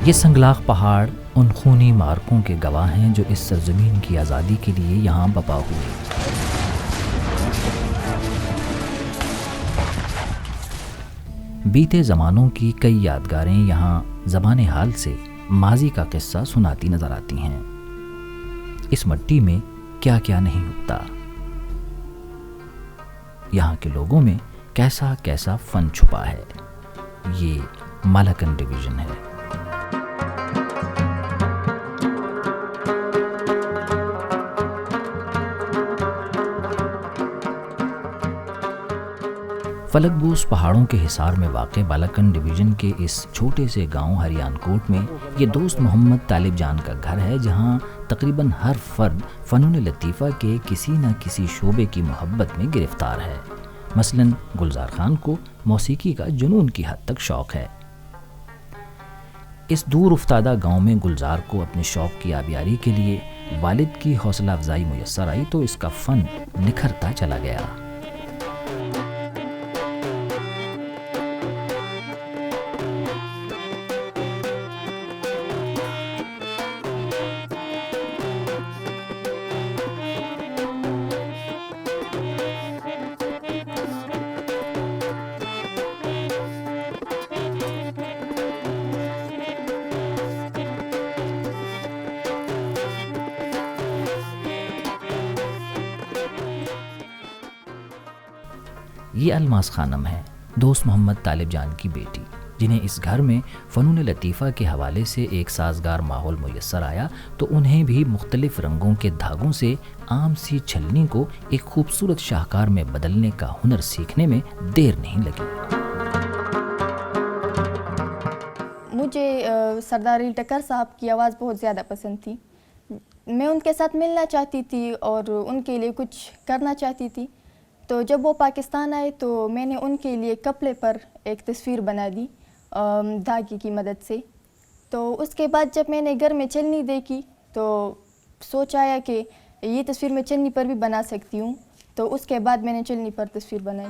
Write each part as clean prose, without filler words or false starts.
یہ سنگلاخ پہاڑ ان خونی معرکوں کے گواہ ہیں جو اس سرزمین کی آزادی کے لیے یہاں بپا ہوئے۔ بیتے زمانوں کی کئی یادگاریں یہاں زبان حال سے ماضی کا قصہ سناتی نظر آتی ہیں۔ اس مٹی میں کیا کیا نہیں اگتا، یہاں کے لوگوں میں کیسا کیسا فن چھپا ہے۔ یہ مالاکن ڈویژن ہے۔ فلک بوس پہاڑوں کے حصار میں واقع بالاکن ڈویژن کے اس چھوٹے سے گاؤں ہریان کوٹ میں یہ دوست محمد طالب جان کا گھر ہے، جہاں تقریباً ہر فرد فنون لطیفہ کے کسی نہ کسی شعبے کی محبت میں گرفتار ہے۔ مثلاً گلزار خان کو موسیقی کا جنون کی حد تک شوق ہے۔ اس دور افتادہ گاؤں میں گلزار کو اپنے شوق کی آبیاری کے لیے والد کی حوصلہ افزائی میسر آئی تو اس کا فن نکھرتا چلا گیا۔ یہ الماس خانم ہے، دوست محمد طالب جان کی بیٹی، جنہیں اس گھر میں فنون لطیفہ کے حوالے سے ایک سازگار ماحول میسر آیا تو انہیں بھی مختلف رنگوں کے دھاگوں سے عام سی چھلنی کو ایک خوبصورت شاہکار میں بدلنے کا ہنر سیکھنے میں دیر نہیں لگی۔ مجھے سردار علی ٹکر صاحب کی آواز بہت زیادہ پسند تھی۔ میں ان کے ساتھ ملنا چاہتی تھی اور ان کے لیے کچھ کرنا چاہتی تھی۔ تو جب وہ پاکستان آئے تو میں نے ان کے لیے کپڑے پر ایک تصویر بنا دی دھاگے کی مدد سے۔ تو اس کے بعد جب میں نے گھر میں چلنی دیکھی تو سوچ آیا کہ یہ تصویر میں چلنی پر بھی بنا سکتی ہوں، تو اس کے بعد میں نے چلنی پر تصویر بنائی۔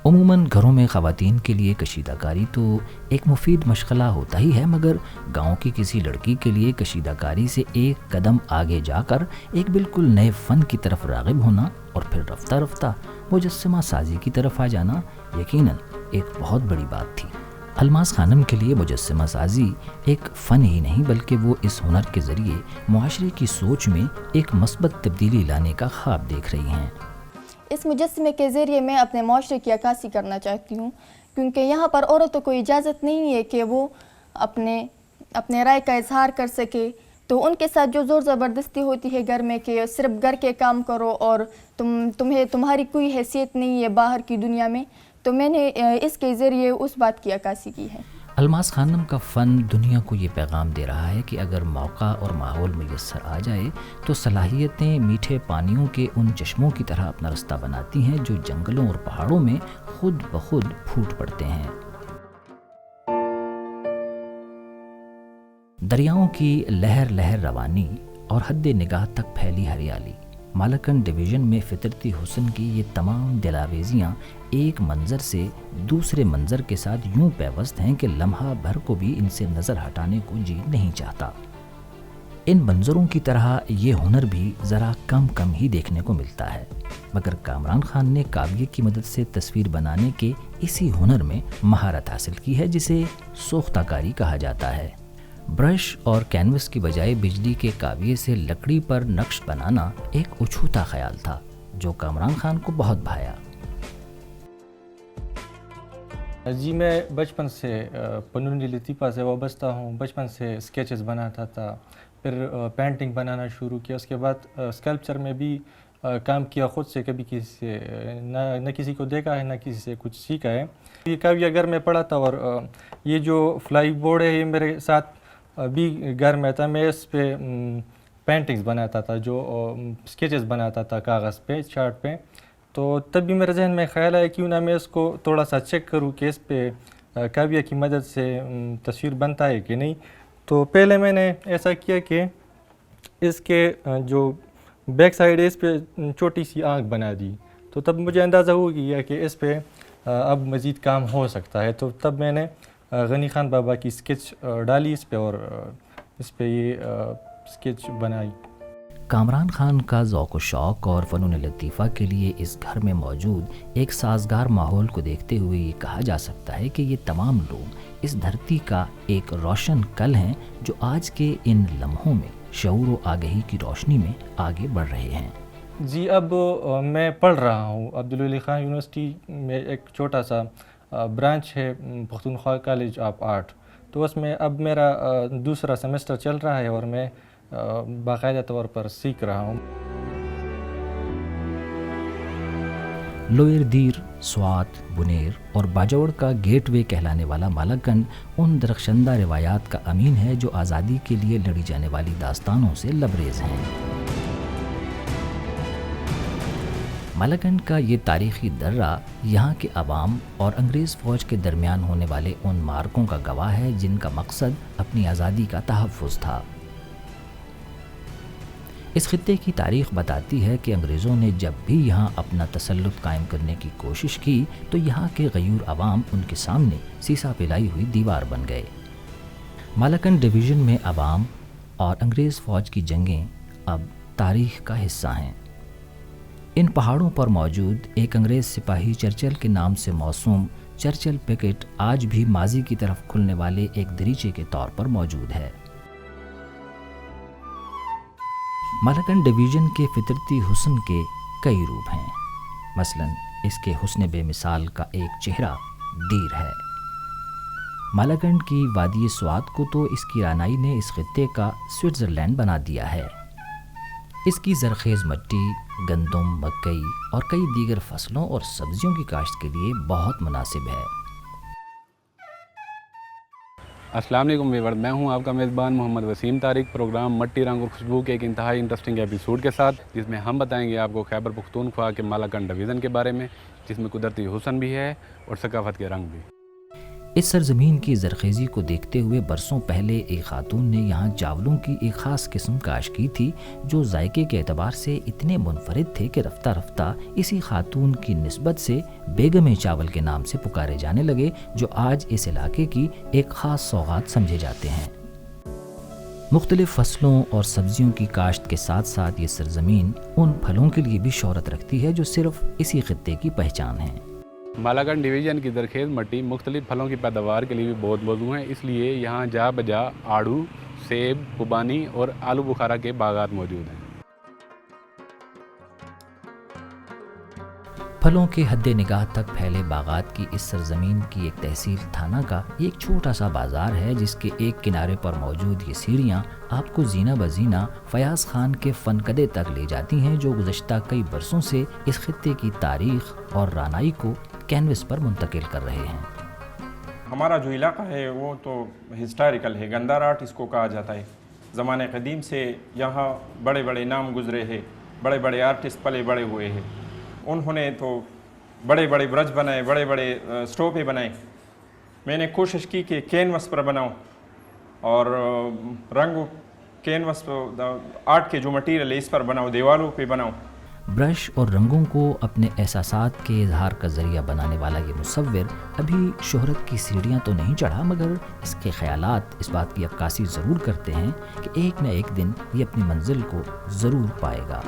عموماً گھروں میں خواتین کے لیے کشیدہ کاری تو ایک مفید مشغلہ ہوتا ہی ہے، مگر گاؤں کی کسی لڑکی کے لیے کشیدہ کاری سے ایک قدم آگے جا کر ایک بالکل نئے فن کی طرف راغب ہونا اور پھر رفتہ رفتہ مجسمہ سازی کی طرف آ جانا یقیناً ایک بہت بڑی بات تھی۔ الماس خانم کے لیے مجسمہ سازی ایک فن ہی نہیں بلکہ وہ اس ہنر کے ذریعے معاشرے کی سوچ میں ایک مثبت تبدیلی لانے کا خواب دیکھ رہی ہیں۔ اس مجسمے کے ذریعے میں اپنے معاشرے کی عکاسی کرنا چاہتی ہوں، کیونکہ یہاں پر عورتوں کو اجازت نہیں ہے کہ وہ اپنے رائے کا اظہار کر سکے۔ تو ان کے ساتھ جو زور زبردستی ہوتی ہے گھر میں کہ صرف گھر کے کام کرو اور تمہاری کوئی حیثیت نہیں ہے باہر کی دنیا میں، تو میں نے اس کے ذریعے اس بات کی عکاسی کی ہے۔ الماس خانم کا فن دنیا کو یہ پیغام دے رہا ہے کہ اگر موقع اور ماحول میسر آ جائے تو صلاحیتیں میٹھے پانیوں کے ان چشموں کی طرح اپنا رستہ بناتی ہیں جو جنگلوں اور پہاڑوں میں خود بخود پھوٹ پڑتے ہیں۔ دریاؤں کی لہر لہر روانی اور حد نگاہ تک پھیلی ہریالی، مالاکن ڈویژن میں فطرتی حسن کی یہ تمام دلاویزیاں ایک منظر سے دوسرے منظر کے ساتھ یوں پیوست ہیں کہ لمحہ بھر کو بھی ان سے نظر ہٹانے کو جی نہیں چاہتا۔ ان منظروں کی طرح یہ ہنر بھی ذرا کم ہی دیکھنے کو ملتا ہے، مگر کامران خان نے کاویہ کی مدد سے تصویر بنانے کے اسی ہنر میں مہارت حاصل کی ہے جسے سوختہ کاری کہا جاتا ہے۔ برش اور کینوس کی بجائے بجلی کے کاویہ سے لکڑی پر نقش بنانا ایک اچھوتا خیال تھا جو کامران خان کو بہت بھایا۔ جی میں بچپن سے فنون لطیفہ سے وابستہ ہوں، بچپن سے اسکیچز بناتا تھا، پھر پینٹنگ بنانا شروع کیا، اس کے بعد اسکلپچر میں بھی کام کیا خود سے، کبھی کسی سے نہ کسی کو دیکھا ہے نہ کسی سے کچھ سیکھا ہے۔ یہ کاویہ گھر میں پڑا تھا اور یہ جو فلائی بورڈ ہے یہ میرے ساتھ بھی گھر میں تھا۔ میں اس پہ پینٹنگز بناتا تھا، جو اسکیچز بناتا تھا کاغذ پہ چارٹ پہ، تو تب بھی میرے ذہن میں خیال آیا کیوں نہ میں اس کو تھوڑا سا چیک کروں کہ اس پہ کاویہ کی مدد سے تصویر بنتا ہے کہ نہیں۔ تو پہلے میں نے ایسا کیا کہ اس کے جو بیک سائڈ ہے اس پہ چھوٹی سی آنکھ بنا دی، تو تب مجھے اندازہ ہو گیا کہ اس پہ اب مزید کام ہو سکتا ہے۔ تو تب میں نے غنی خان بابا کی اسکیچ ڈالی اس پہ اور اس پہ یہ اسکیچ بنائی. کامران خان کا ذوق و شوق اور فنون لطیفہ کے لیے اس گھر میں موجود ایک سازگار ماحول کو دیکھتے ہوئے یہ کہا جا سکتا ہے کہ یہ تمام لوگ اس دھرتی کا ایک روشن کل ہیں جو آج کے ان لمحوں میں شعور و آگہی کی روشنی میں آگے بڑھ رہے ہیں. جی اب میں پڑھ رہا ہوں عبدالولی خان یونیورسٹی میں. ایک چھوٹا سا برانچ ہے پختونخوا کالج آف آرٹ, تو اس میں اب میرا دوسرا سیمسٹر چل رہا ہے اور میں باقاعدہ طور پر سیکھ رہا ہوں. لوئر دیر، سوات، بنیر اور باجوڑ کا گیٹ وے کہلانے والا مالاکنڈ ان درخشندہ روایات کا امین ہے جو آزادی کے لیے لڑی جانے والی داستانوں سے لبریز ہیں. مالاکنڈ کا یہ تاریخی درہ یہاں کے عوام اور انگریز فوج کے درمیان ہونے والے ان معرکوں کا گواہ ہے جن کا مقصد اپنی آزادی کا تحفظ تھا. اس خطے کی تاریخ بتاتی ہے کہ انگریزوں نے جب بھی یہاں اپنا تسلط قائم کرنے کی کوشش کی تو یہاں کے غیور عوام ان کے سامنے سیسا پلائی ہوئی دیوار بن گئے. مالاکنڈ ڈویژن میں عوام اور انگریز فوج کی جنگیں اب تاریخ کا حصہ ہیں. ان پہاڑوں پر موجود ایک انگریز سپاہی چرچل کے نام سے موسوم چرچل پیکٹ آج بھی ماضی کی طرف کھلنے والے ایک دریچے کے طور پر موجود ہے. مالاکنڈ ڈویژن کے فطرتی حسن کے کئی روپ ہیں. مثلا اس کے حسن بے مثال کا ایک چہرہ دیر ہے. مالاکنڈ کی وادی سوات کو تو اس کی رانائی نے اس خطے کا سوئٹزرلینڈ بنا دیا ہے. اس کی زرخیز مٹی گندم، مکئی اور کئی دیگر فصلوں اور سبزیوں کی کاشت کے لیے بہت مناسب ہے. السلام علیکم ویور، میں ہوں آپ کا میزبان محمد وسیم طارق، پروگرام مٹی رنگ اور خوشبو کے ایک انتہائی انٹرسٹنگ ایپیسوڈ کے ساتھ، جس میں ہم بتائیں گے آپ کو خیبر پختونخوا کے مالاکنڈ ڈویژن کے بارے میں، جس میں قدرتی حسن بھی ہے اور ثقافت کے رنگ بھی. اس سرزمین کی زرخیزی کو دیکھتے ہوئے برسوں پہلے ایک خاتون نے یہاں چاولوں کی ایک خاص قسم کاشت کی تھی جو ذائقے کے اعتبار سے اتنے منفرد تھے کہ رفتہ رفتہ اسی خاتون کی نسبت سے بیگم چاول کے نام سے پکارے جانے لگے، جو آج اس علاقے کی ایک خاص سوغات سمجھے جاتے ہیں. مختلف فصلوں اور سبزیوں کی کاشت کے ساتھ ساتھ یہ سرزمین ان پھلوں کے لیے بھی شہرت رکھتی ہے جو صرف اسی خطے کی پہچان ہے. مالاکنڈ ڈویژن کی زرخیز مٹی مختلف پھلوں کی پیداوار کے لیے بھی بہت موزوں ہے، اس لیے یہاں جا بجا آڑو، سیب، خوبانی اور آلو بخارا کے باغات موجود ہیں. پھلوں کے حد نگاہ تک پھیلے باغات کی اس سرزمین کی ایک تحصیل تھانہ کا ایک چھوٹا سا بازار ہے جس کے ایک کنارے پر موجود یہ سیڑھیاں آپ کو زینہ بزینہ فیاض خان کے فنکدے تک لے جاتی ہیں جو گزشتہ کئی برسوں سے اس خطے کی تاریخ اور رانائی کو کینوس پر منتقل کر رہے ہیں. ہمارا جو علاقہ ہے وہ تو ہسٹوریکل ہے، گندھار آرٹ اس کو کہا جاتا ہے. زمانے قدیم سے یہاں بڑے بڑے نام گزرے ہیں، بڑے بڑے آرٹسٹ پلے بڑے ہوئے ہیں. انہوں نے تو بڑے بڑے برج بنائے، بڑے بڑے اسٹوپے بنائے. میں نے کوشش کی کہ کینوس پر بناؤں اور رنگ کینوس آرٹ کے جو مٹیریل ہے اس پر بناؤں، دیواروں پہ بناؤں. برش اور رنگوں کو اپنے احساسات کے اظہار کا ذریعہ بنانے والا یہ مصور ابھی شہرت کی سیڑھیاں تو نہیں چڑھا، مگر اس کے خیالات اس بات کی عکاسی ضرور کرتے ہیں کہ ایک نہ ایک دن یہ اپنی منزل کو ضرور پائے گا.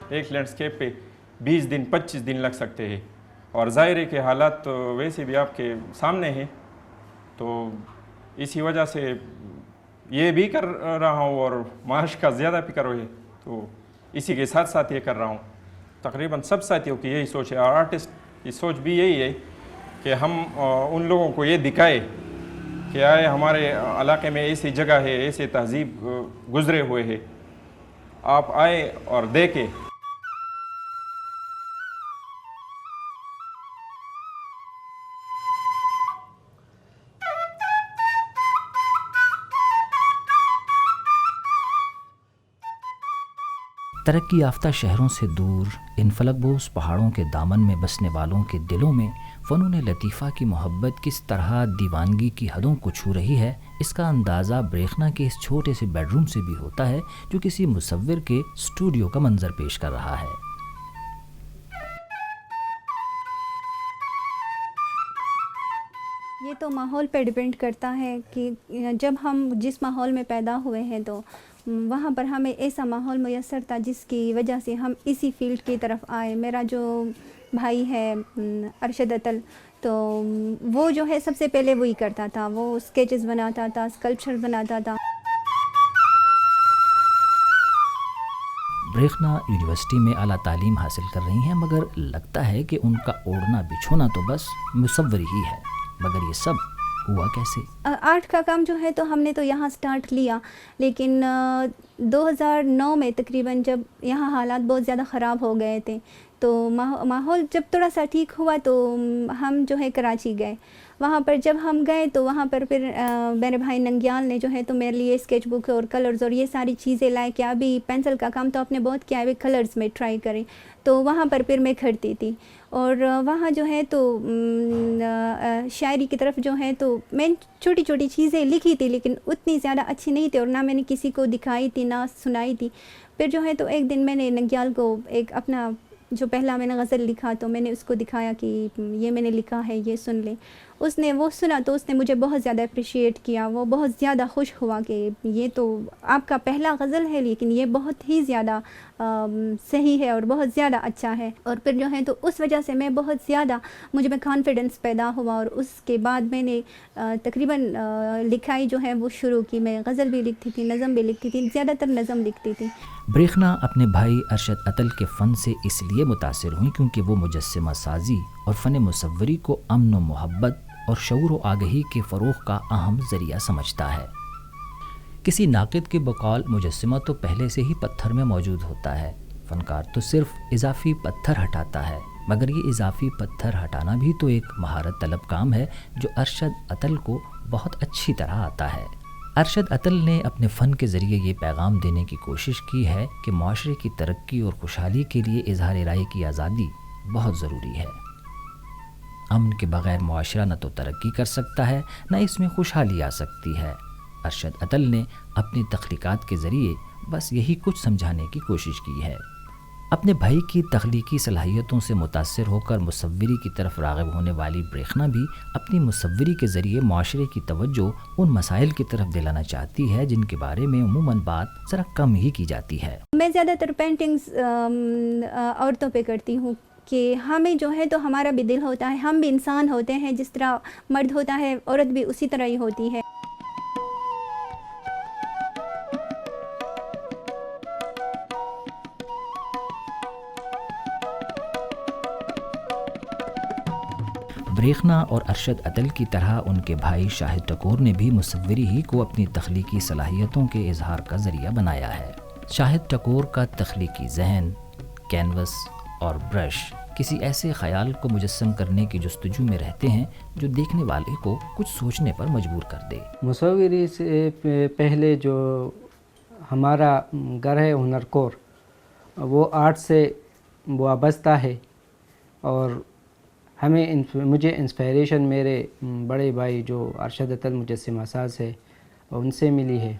ایک لینڈسکیپ پہ 20 دن 25 دن لگ سکتے ہیں، اور ظاہر ہے کہ حالات ویسے بھی آپ کے سامنے ہیں، تو اسی وجہ سے یہ بھی کر رہا ہوں اور معاش کا زیادہ فکر ہے تو اسی کے ساتھ ساتھ یہ کر رہا ہوں. تقریباً سب ساتھیوں کی یہی سوچ ہے، اور آرٹسٹ کی سوچ بھی یہی ہے کہ ہم ان لوگوں کو یہ دکھائے کہ آئے ہمارے علاقے میں ایسی جگہ ہے، ایسے تہذیب گزرے ہوئے ہیں، آپ آئے اور دیکھیں. ترقی یافتہ شہروں سے دور ان فلک بوس پہاڑوں کے دامن میں بسنے والوں کے دلوں میں فنون لطیفہ کی محبت کس طرح دیوانگی کی حدوں کو چھو رہی ہے، اس کا اندازہ بریخنا کے اس چھوٹے سے بیڈ روم سے بھی ہوتا ہے جو کسی مصور کے اسٹوڈیو کا منظر پیش کر رہا ہے. یہ تو ماحول پہ ڈپینڈ کرتا ہے کہ جب ہم جس ماحول میں پیدا ہوئے ہیں تو وہاں پر ہمیں ایسا ماحول میسر تھا جس کی وجہ سے ہم اسی فیلڈ کی طرف آئے. میرا جو بھائی ہے ارشد اطل, تو وہ جو ہے سب سے پہلے وہی کرتا تھا, وہ اسکیچز بناتا تھا, اسکلپچر بناتا تھا. بریخنا یونیورسٹی میں اعلیٰ تعلیم حاصل کر رہی ہیں, مگر لگتا ہے کہ ان کا اوڑھنا بچھونا تو بس مصوری ہی ہے. مگر یہ سب ہوا کیسے؟ آرٹ کا کام جو ہے تو ہم نے تو یہاں سٹارٹ لیا, لیکن 2009 میں تقریباً جب یہاں حالات بہت زیادہ خراب ہو گئے تھے, تو ماحول جب تھوڑا سا ٹھیک ہوا تو ہم جو ہے کراچی گئے. وہاں پر جب ہم گئے تو وہاں پر پھر میرے بھائی ننگیال نے جو ہے تو میرے لیے اسکیچ بک اور کلرز اور یہ ساری چیزیں لائے کہ ابھی پینسل کا کام تو آپ نے بہت کیا ہے, ابھی کلرز میں ٹرائی کریں. تو وہاں پر پھر میں کھڑتی تھی, اور وہاں جو ہے تو شاعری کی طرف جو ہے تو میں چھوٹی چھوٹی چیزیں لکھی تھی, لیکن اتنی زیادہ اچھی نہیں تھی اور نہ میں نے کسی کو دکھائی تھی نہ سنائی تھی. پھر جو ہے تو ایک دن میں نے ننگیال کو ایک اپنا جو پہلا میں نے غزل لکھا تو میں نے اس کو دکھایا کہ یہ میں نے لکھا ہے, یہ سن لیں. اس نے وہ سنا تو اس نے مجھے بہت زیادہ اپریشیٹ کیا, وہ بہت زیادہ خوش ہوا کہ یہ تو آپ کا پہلا غزل ہے لیکن یہ بہت ہی زیادہ صحیح ہے اور بہت زیادہ اچھا ہے. اور پھر جو ہے تو اس وجہ سے میں بہت زیادہ مجھ میں کانفیڈنس پیدا ہوا, اور اس کے بعد میں نے تقریباً لکھائی جو ہے وہ شروع کی. میں غزل بھی لکھتی تھی, نظم بھی لکھتی تھی, زیادہ تر نظم لکھتی تھی. بریخنا اپنے بھائی ارشد اطل کے فن سے اس لیے متاثر ہوئیں کیونکہ وہ مجسمہ سازی اور فن مصوری کو امن و محبت اور شعور و آگہی کے فروغ کا اہم ذریعہ سمجھتا ہے. کسی ناقد کے بقول مجسمہ تو پہلے سے ہی پتھر میں موجود ہوتا ہے, فنکار تو صرف اضافی پتھر ہٹاتا ہے. مگر یہ اضافی پتھر ہٹانا بھی تو ایک مہارت طلب کام ہے جو ارشد اطل کو بہت اچھی طرح آتا ہے. ارشد اطل نے اپنے فن کے ذریعے یہ پیغام دینے کی کوشش کی ہے کہ معاشرے کی ترقی اور خوشحالی کے لیے اظہار رائے کی آزادی بہت ضروری ہے. امن کے بغیر معاشرہ نہ تو ترقی کر سکتا ہے نہ اس میں خوشحالی آ سکتی ہے. ارشد اطل نے اپنی تخلیقات کے ذریعے بس یہی کچھ سمجھانے کی کوشش کی ہے. اپنے بھائی کی تخلیقی صلاحیتوں سے متاثر ہو کر مصوری کی طرف راغب ہونے والی بریخنا بھی اپنی مصوری کے ذریعے معاشرے کی توجہ ان مسائل کی طرف دلانا چاہتی ہے جن کے بارے میں عموماً بات ذرا کم ہی کی جاتی ہے. میں زیادہ تر پینٹنگز عورتوں پہ کرتی ہوں کہ ہمیں جو ہے تو ہمارا بھی دل ہوتا ہے, ہم بھی انسان ہوتے ہیں, جس طرح مرد ہوتا ہے عورت بھی اسی طرح ہی ہوتی ہے. بریخنا اور ارشد اطل کی طرح ان کے بھائی شاہد ٹکور نے بھی مصوری ہی کو اپنی تخلیقی صلاحیتوں کے اظہار کا ذریعہ بنایا ہے. شاہد ٹکور کا تخلیقی ذہن کینوس اور برش کسی ایسے خیال کو مجسم کرنے کی جستجو میں رہتے ہیں جو دیکھنے والے کو کچھ سوچنے پر مجبور کر دے. مصوری سے پہلے جو ہمارا گھر ہے ہنر کور, وہ آرٹ سے وابستہ ہے, اور مجھے انسپائریشن میرے بڑے بھائی جو ارشد اطل مجسمہ ساز ہے ان سے ملی ہے.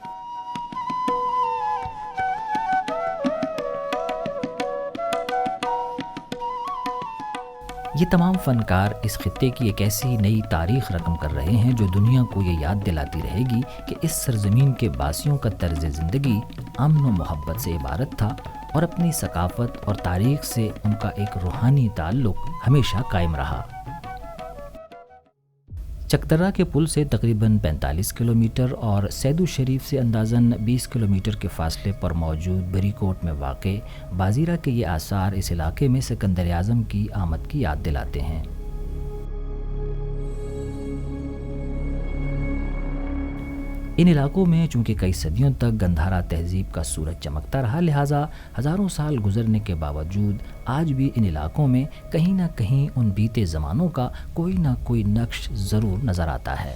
یہ تمام فنکار اس خطے کی ایک ایسی نئی تاریخ رقم کر رہے ہیں جو دنیا کو یہ یاد دلاتی رہے گی کہ اس سرزمین کے باسیوں کا طرز زندگی امن و محبت سے عبارت تھا, اور اپنی ثقافت اور تاریخ سے ان کا ایک روحانی تعلق ہمیشہ قائم رہا. چکدرہ کے پل سے تقریباً 45 کلومیٹر اور سیدو شریف سے اندازاً 20 کلومیٹر کے فاصلے پر موجود بری کوٹ میں واقع بازیرہ کے یہ آثار اس علاقے میں سکندر اعظم کی آمد کی یاد دلاتے ہیں. ان علاقوں میں چونکہ کئی صدیوں تک گندھارا تہذیب کا سورج چمکتا رہا, لہٰذا ہزاروں سال گزرنے کے باوجود آج بھی ان علاقوں میں کہیں نہ کہیں ان بیتے زمانوں کا کوئی نہ کوئی نقش ضرور نظر آتا ہے.